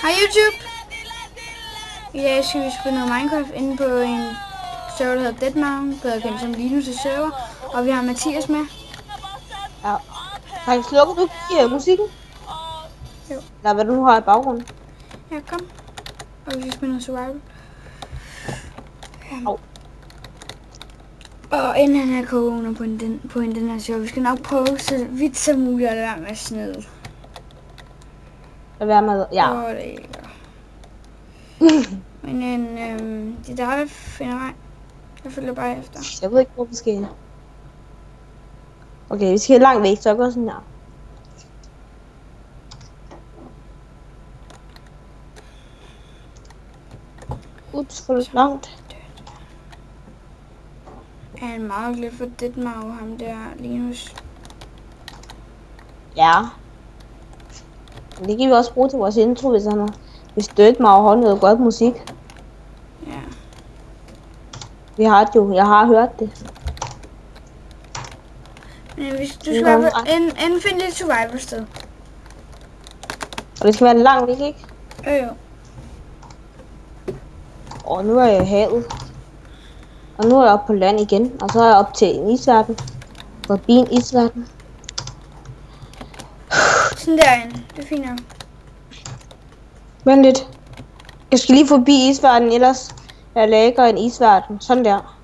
Hej YouTube! I dag skal vi spille noget Minecraft inde på en server, der hedder Deadmau5, bedre kendt som Linus' server, og vi har Mathias med. Ja. Kan slukke du musikken? Jo. Eller hvad du nu har i baggrunden? Ja, kom. Og vi skal spille noget survival. Og inden han er koget under på den her server, vi skal nok prøve så vidt som muligt at lade være med at snede. Lad være med, ja. Og det ikke. Men det er der, der finder mig. Jeg følger bare efter. Jeg ved ikke, hvor vi skal hen. Okay, vi skal langt væk, så jeg går sådan her. Ups, for langt. Er han meget glad for Deadmau5, ham der Linus? Ja. Men det kan vi også bruge til vores intro, hvis Deadmau5 har noget godt musik. Ja. Vi har det jo, jeg har hørt det. Men hvis du skal være finde et survival sted. Og det skal være langt væk, ikke? Jo. Og nu er jeg i havet. Og nu er jeg oppe på land igen, og så er jeg op til en isverden. Forbi en isverden. Sådan derinde, det er fint nok. Vent lidt. Jeg skal lige forbi isverden, ellers jeg lægger en isverden. Sådan der.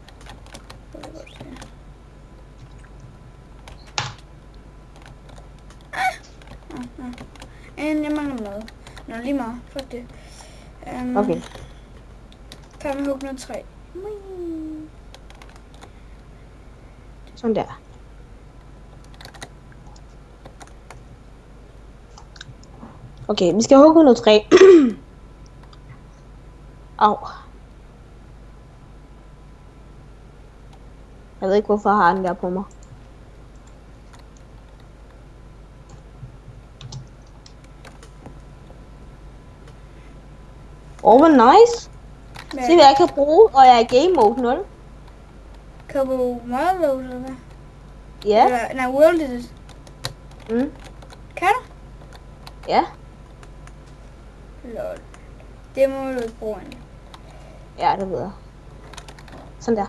Jeg mangler noget. Nå, lige meget. Fuck det. Okay. Tag med hug noget træ. Sådan der. Okay, vi skal hugge noget træ. Au. Jeg ved ikke, hvorfor jeg har den der på mig. Hvor nice. Se, hvad jeg kan bruge, og jeg er game mode 0. Kan du bruge motherload eller hvad? Ja. Eller, nej, world is it. Kan du? Ja. Lol. Det må du ikke bruge endnu. Ja, det ved jeg. Sådan der.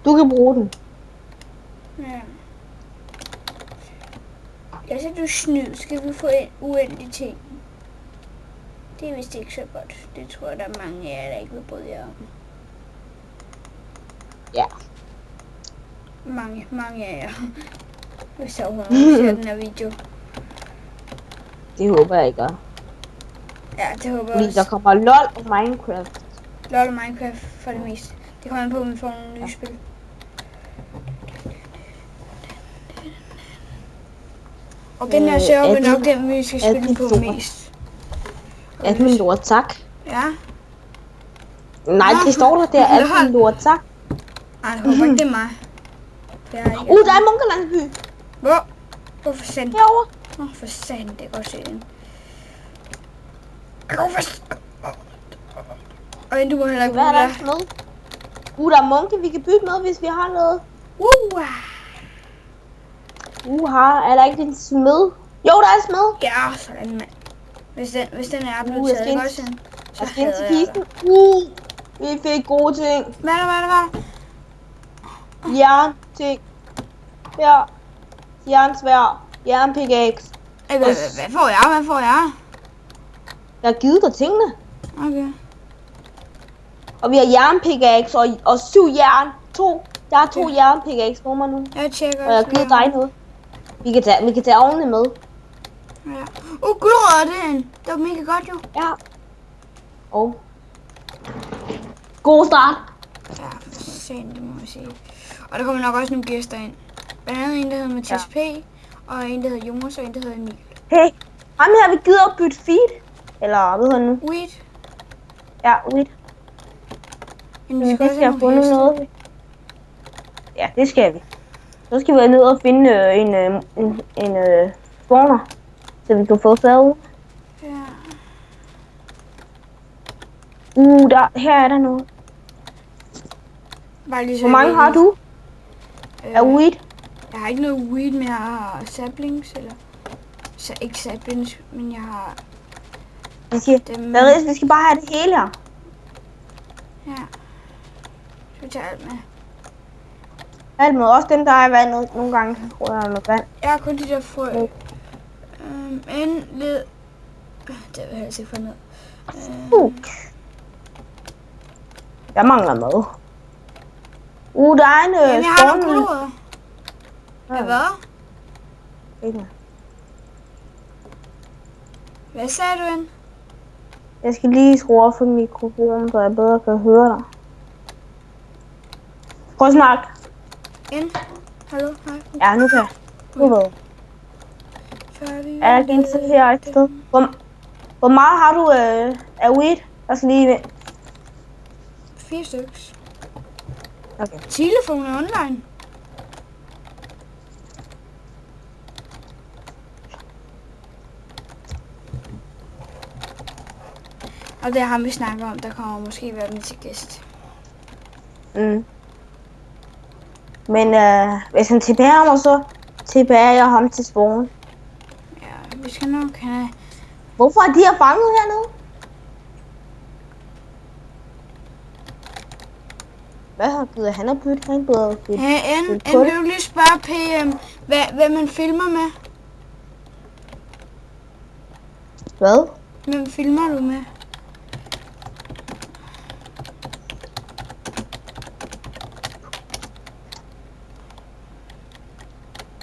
Du kan bruge den. Ja. Jeg siger, du snyd. Skal vi få en uendelig ting? Det er vist ikke så godt. Det tror jeg, der er mange af jer, der ikke vil bryde jer om. Ja. Mange af jer. Hvis jeg overhovedet ser den her video. Det håber jeg ikke gør. Ja, det håber jeg Fordi også. der kommer LOL og Minecraft. LOL og Minecraft for det meste. Det kommer an på, om vi får nogle nye spil. Og den her server vil nok den, vi skal spille på mest. Admin lort, tak. Ja. Nej, det står der der. Admin lort, tak. Ej, jeg håber ikke, det er mig. Det er ikke. Der er Munkelandsby. Hvor? Hvorfor sendte det? Herovre. For satan, det er godt se den. Og du må heller ikke Hvad er bruge der det. smed? Der er munke, vi kan bygge med, hvis vi har noget. Er der ikke en smed? Jo, der er en smed. Ja, sådan mand. Hvis den er blevet taget, ikke også? Så jeg skal ind til hader jeg kisten. Vi fik gode ting. Hvad er der? Jernting. Ja. Jernsvær. Jernpickaxe. Hvad får jeg? Jeg har givet dig tingene. Okay. Og vi har jernpickaxe og 7 jern. Jeg har 2 jernpickaxe på mig nu. Jeg tjekker. Og jeg har givet dig noget. Vi kan tage ovnene med. Ja. Gulerødder, det var mega godt jo. Ja. God start. Ja, sandt, det må jeg sige. Og der kommer nok også nogle gæster ind. Blandt andet en, der hedder Mathias P. Og en, der hedder Jonas, og en, der hedder Emil. Hey, ham her, vi gider at bytte feed. Eller hvad hedder det nu? Weed. Ja, weed. Men vi skal også have fundet noget. Ja, det skal vi. Så skal vi ned og finde en spawner, så vi kan få fad. Ja. Her er der noget. Hvor mange har du? Af weed? Jeg har ikke noget weed, men jeg har saplings, eller Så ikke sat binge, men jeg har Vi skal bare have det hele her. Ja. Så vi tager alt med. Alt med, også dem, der er i vandet. Nogle gange tror jeg, noget vand. Jeg har kun de der frø. En led. Det vil jeg helst ikke få ned. Jeg mangler mad. Der er en Jamen, jeg har nogle gulerødder. Ja, hvad? Ikke. Hvad sagde du ind? Jeg skal lige skrue op for mikrofonen, så jeg bedre kan høre dig. Prøv at snakke. Ind. Hallo? Hej. Ja, nu kan jeg. Nu ved jeg. Er jeg ikke til her et sted? Hvor meget har du af weed? Jeg skal lige... 4 stykker. Okay. Telefon er online. Og det er ham, vi snakker om. Der kommer måske være med til gæst. Men hvis han TP'er mig, så TP'er jeg ham til spawn. Ja, vi skal nok have... Hvorfor er de her fanget hernede? Hvad har givet han at bytte? Han burde bytte. En vil du lige spørge PM, hvad man filmer med? Hvad? Hvem filmer du med?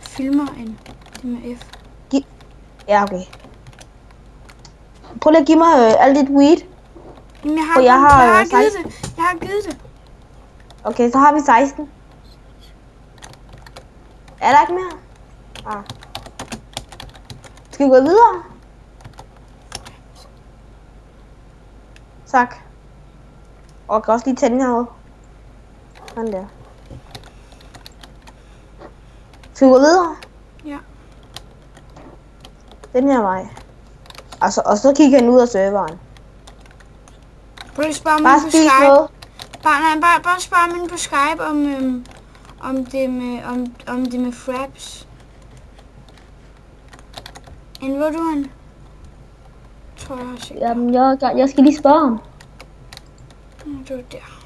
Filmer en. Det med F. Ja, okay. Prøv lige at give mig alt dit weed. Men jeg har givet det. Jeg har givet det. Okay, så har vi 16. Er der ikke mere? Ah. Skal vi gå videre? Tak. Og jeg kan også lige tage den her ud. Sådan der. Skal vi gå videre? Ja. Den her vej. Og så kigger han ud af serveren. Prøv lige at spørge mig på Skype. Bare spørg mig på Skype om det med fraps. Hvor du han? Tror jeg også. Jamen, jeg skal lige spørge ham. Det var der.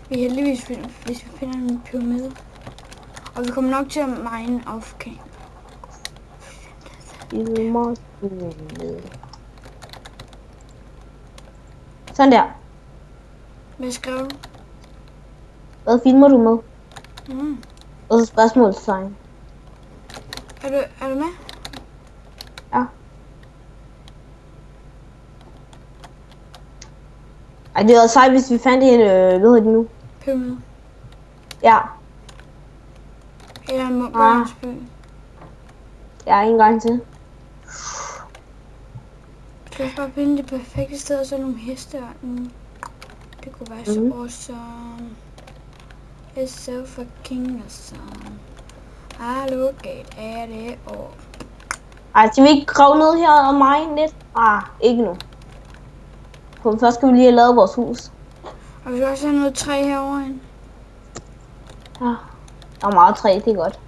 Vi er heldigvis, hvis vi finder en pyramide. Og vi kommer nok til at mine off-camp. Sådan der. Hvad skrev du? Hvad filmer du med? Og så spørgsmålstegn. Er du med? Ja. Ej, det var sejt, hvis vi fandt en, hvad hedder det nu? Pyramide. Ja. Eller en Morgensby. Ja, en gang til. Jeg skal bare finde det perfekte sted, og så nogle heste og det kunne være så awesome. It's so fucking awesome. I look at it all. Ej, skal vi ikke grave ned her og mine lidt? Ikke nu. For først skal vi lige have lavet vores hus. Og vi skal også have noget træ herovre. Ja, der er meget træ, det er godt.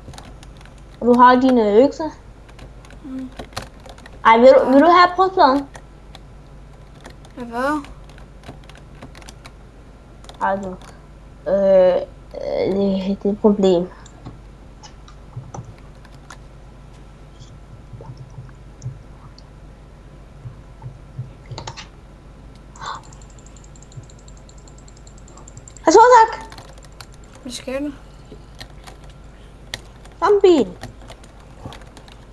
Og du har dine økser. Ej, vil du have prøvpladen? Ja, hvad? Ej, du. Det er et problem. Så tak. Hvad skal du? Kom bil.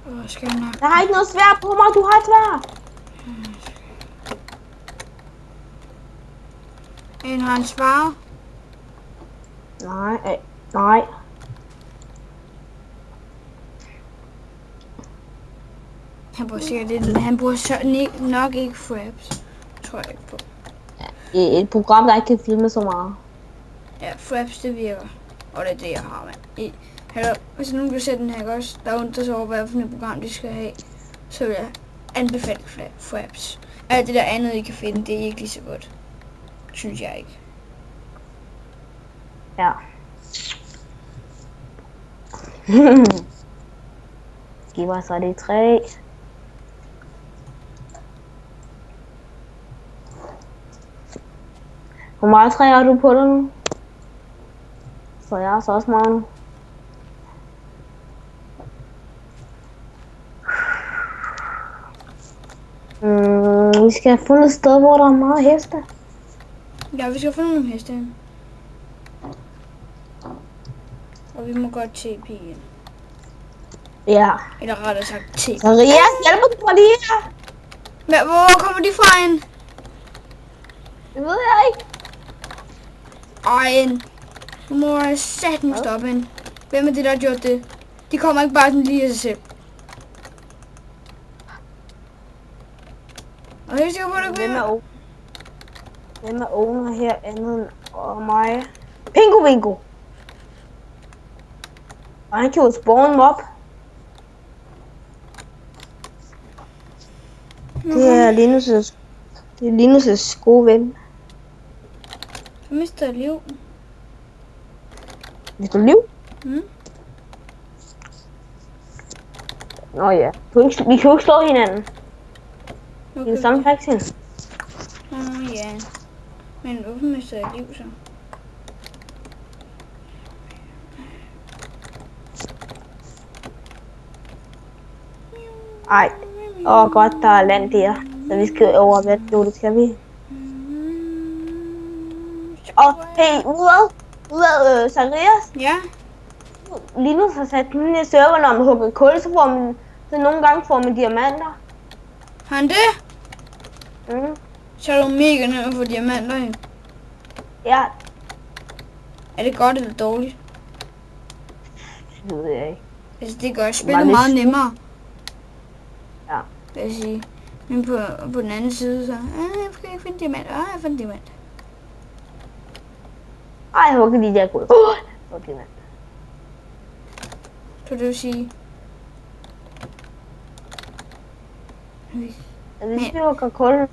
Hvad skal du nok? Jeg har ikke noget sværd på mig, du har et sværd. En har en svaret? Nej. Han bruger sikkert lidt. Han bruger så nok ikke fraps. Tror jeg ikke på. Et program, der ikke kan filme så meget. Ja, fraps det virker. Og det er det, jeg har med. Hvis nogen vil sætte den her også, der undrer sig over, hvad for et program de skal have, så vil jeg anbefale fraps. Alt det der andet, I kan finde, det er ikke lige så godt. Synes jeg ikke. Ja. skiver, så er det 3. Hvor meget træ har du på dig nu? Så jeg har så også meget nu. Vi skal have fundet et sted, hvor der er meget heste. Ja, vi skal finde nogle heste hen. Og vi må godt TP igen. Ja. Eller rettere sagt TP. Zacharias, hjælper du mig lige her? Men hvor kommer de fra hen? Det ved jeg ikke. Ej, nu må jeg satme stoppe hen. Hvem er det, der har gjort det? De kommer ikke bare sådan lige af sig selv. Og jeg er sikker på, at det Hvem er owner her andet end mig? Pingu Vingo. Og han kan jo spawn dem op. Det er Linus' gode ven. Jeg mister liv. Hvis du liv? Nå ja. Vi kan jo ikke slå hinanden. Det er samme faction. Ja. Men hvorfor mister jeg liv så? Ej. Godt, der er land der. Så vi skal over hvad? Jo, det skal vi. Hey, ude Zacharias? Ja? Linus har sat den her server, når man hugger kul, så nogle gange får man diamanter. Har han det? Så er du mega nemt at få diamanter ind. Ja. Er det godt eller dårligt? Det ved jeg ikke. Altså det gør spillet meget nemmere. Ja. Vil jeg sige. Men på den anden side så, jeg skal ikke finde diamanter. Jeg fandt diamanter. Ej, jeg hugger de der kul. Okay, mand. Så det vil sige... Hvis vi hugger kul,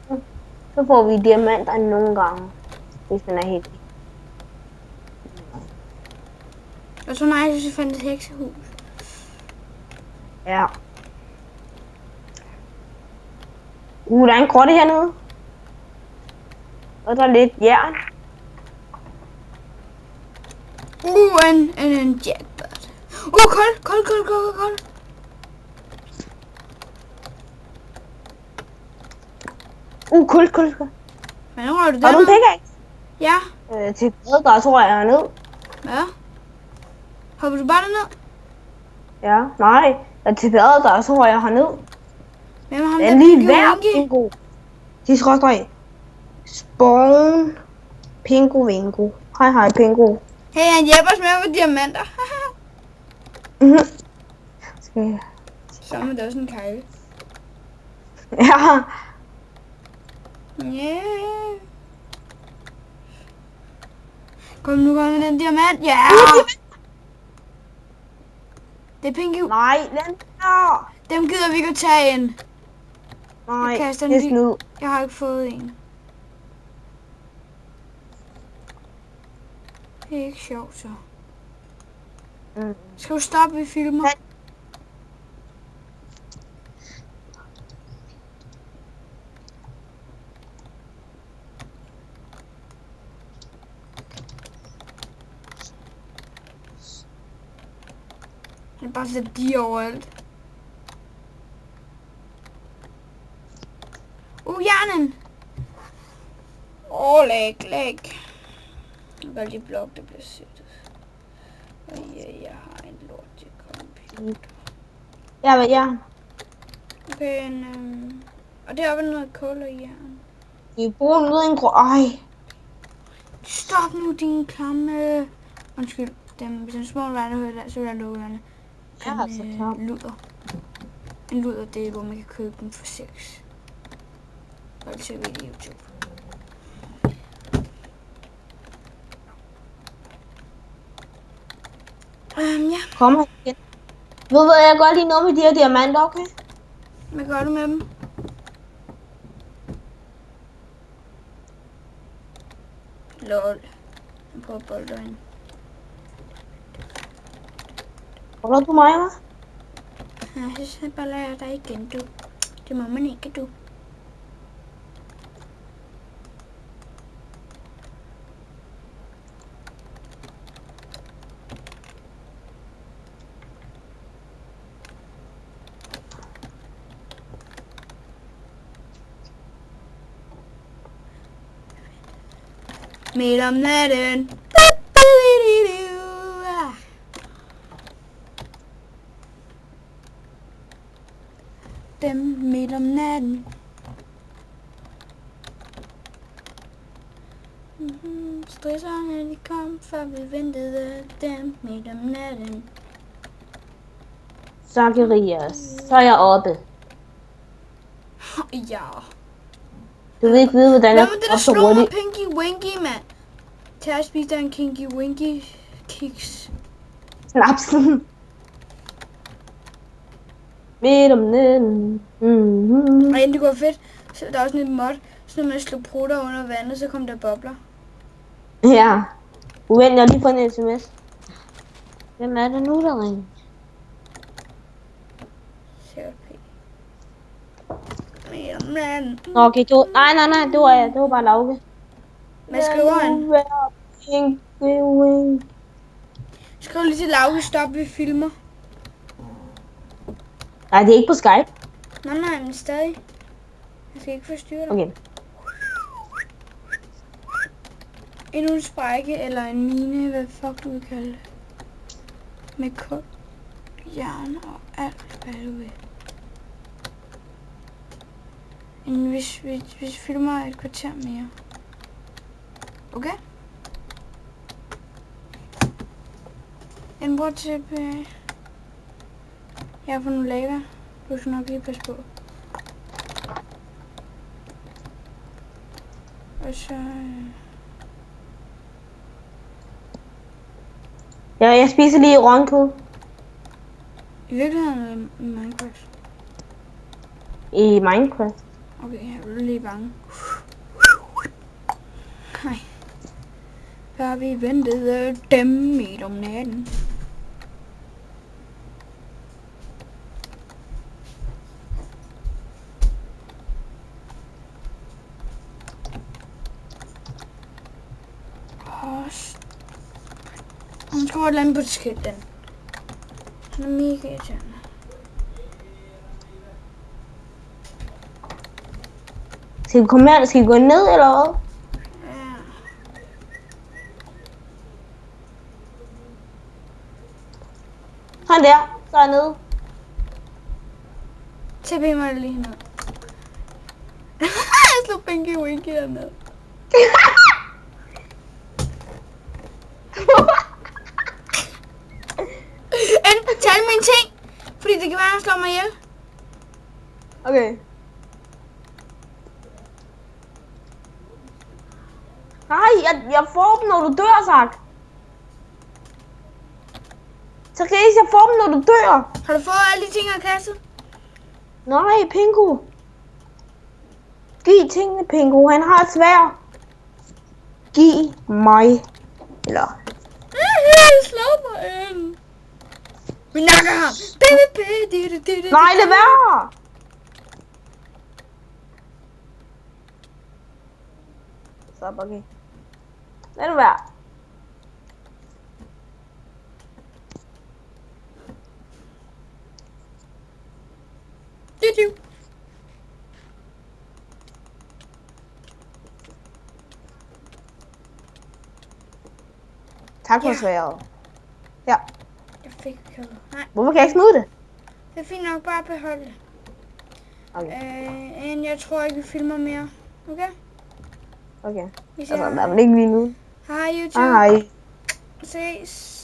så får vi diamanter nogle gange. Hvis den er heldig. Og så nej, hvis vi fandt et heksehus. Ja. Der er en grotte hernede. Og der er lidt jern. En jackpot. Kold. Kul. Men nu har du der. Har du en pickaxe? Ja. Til der tror jeg er ned. Ja. Hopper du bare derned? Ja, nej. Jeg til der tror jeg herned. Hvem har ham Den der lige hver Pingu. De skal også spawn Pingu Vingo. Hej Pingu. Hey, han hjælper os med at få diamanter. Så er det også en kejle. Ja. Yeah. Kom nu, med den diamant. Ja. Det er Pingu. Nej, den der. Dem gider vi ikke at tage ind. Nej, Jeg kaster det er den snyd. Jeg har ikke fået en. Det er ikke sjovt så. Skal du stoppe, vi filmer? Han bare sætter de overalt. Hjernen! Læg. Jeg kan lige blok, der bliver sættet. Og ja, jeg har en lort til computer. Ja. Okay, og deroppe er noget kul og jern. Vi bruger noget en ej. Stop nu, din klamme... Undskyld, hvis den små vej, der hører der, så vil jeg lukke den. Ja, altså klart. En luder, det er, hvor man kan købe dem for 6. Og det ser vi i YouTube. Ja. Kom her igen. Ved du hvad, jeg gør lige noget med de her diamanter, okay? Hvad gør du med dem? Lol. Jeg prøver at bolde ind. Holder du mig, hva'? Ja, så bare lader jeg dig igen, du. Det må man ikke, du. Midt om natten. Dem midt om natten. Stresserne de kom, før vi ventede dem midt om natten. Zacharias, så er jeg oppe. Ja. Du vil ikke vide, hvordan jeg Hvad med det, der er så slår mig hurtigt. Pinky Winky, mand? Til at spise der en Kinky Winky kiks. Snapsen. Midt om natten. Og inden det går fedt, så der er også sådan et mod, så når man slår prutter under vandet, så kommer der bobler. Ja. Vent, jeg lige på en sms. Hvem er det nu, der ringer? CRP. Midt om natten. Nå, okay, du... Nej, det var jeg. Det var bare Lauke. Hvad skriver han? Skriv lige til Lauke, stop, vi filmer. Nej, det er ikke på Skype. Nej, men stadig. Jeg skal ikke forstyrre dig. Okay. Endnu en sprække, eller en mine, hvad fuck du vil kalde det. Med kul, jern og alt, hvad du vil. Men hvis vi filmer et kvarter mere. Okay? En brudtip. Jeg har fundet nogle lava. Du skal nok lige passe på. Og så... Ja, jeg spiser lige rønkød. I virkeligheden i Minecraft. I Minecraft. Okay, jeg er lige bange. Nej. Før vi ventede dem midt om natten. Jeg tror, at lande på skilt den. Den er mega irriterende. Skal vi komme her? Skal vi gå ned, eller hvad? Ja. Sådan der. Så er jeg nede. TP mig lige ned. Jeg slog Pinky Winky dernede. Tag mine ting, fordi det kan være, at han slår mig ihjel. Okay. Nej, jeg får dem, når du dør, Zach. Therese, jeg får dem, når du dør. Har du fået alle de ting, jeg har kastet? Nej, Pingu. Giv tingene, Pingu. Han har et sværd. Giv mig. Eller... Slå mig ind. Vi nakker ham. Nej, lad være. Så, okay. Lad det være. Tak for sværdet. Ja. Jeg fik købt. Nej, Hvorfor kan jeg ikke smide det? det er fint nok, bare behold det. Okay. Jeg tror ikke, vi filmer mere. Okay? Okay. Vi siger Altså, der er vel ikke lige nu. hej YouTube. Hej. Ses.